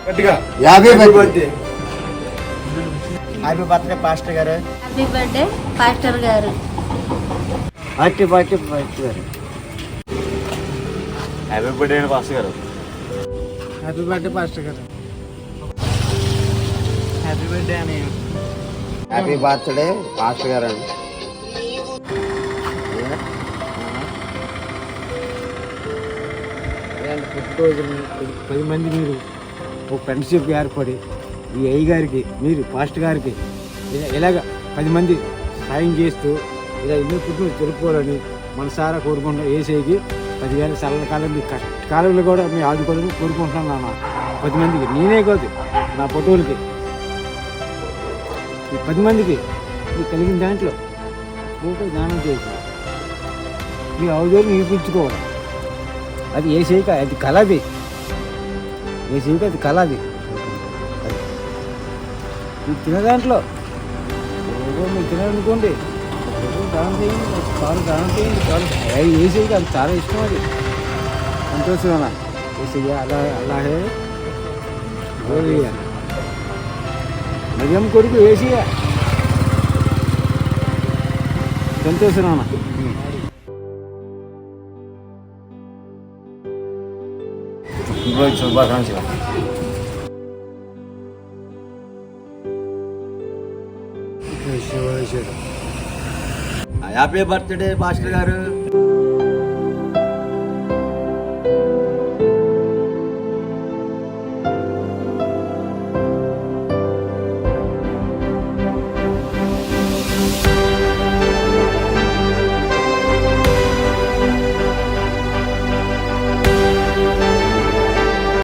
Happy birthday pastor గారు. Happy birthday pastor గారు. Happy birthday pastor గారు. హ్యాపీ బర్త్డే పాస్టర్ గారు. హ్యాపీ బర్త్డే పాస్టర్ గారు. హ్యాపీ బర్త్డే అని. హ్యాపీ బర్త్డే పాస్టర్ గారు. పుట్టినరోజుని 10 మంది మీరు ఒక ఫ్రెండ్షిప్ ఏర్పడి ఈ అయ్య గారికి మీరు పాస్టర్ గారికి ఇలాగ 10 మంది సాయం చేస్తూ ఇలా ఎన్నో పుట్టినరోజు జరుపుకోవాలని మనసారా కోరుకుంటున్నాం. ఏసైకి 10,000 సరళకాలం మీ కష్టకాలంలో కూడా మీ ఆదుకోవాలని కోరుకుంటున్నాను నాన్న. 10 మందికి నేనే కాదు నా ఫోటోలకి ఈ 10 మందికి మీకు కలిగిన దాంట్లో ఫోటో దానం చేసి మీ అవధులు నిరూపించుకోవాలి. అది ఏసైక అది కళది. ఏసైక అది కళది. మీరు తినే దాంట్లో మీరు తినాలనుకోండి దానం చేయండి, పాలు దానం చేయండి. చాలు ఏసైక అది చాలా ఇష్టం. అది సంతోషమేనా ఏసయ్య అలా అలాగే మరియం కొడుకు ఏసయ్య సంతోషమేనా. శుభాకాంక్షలు. హ్యాపీ బర్త్డే పాస్టర్ గారు.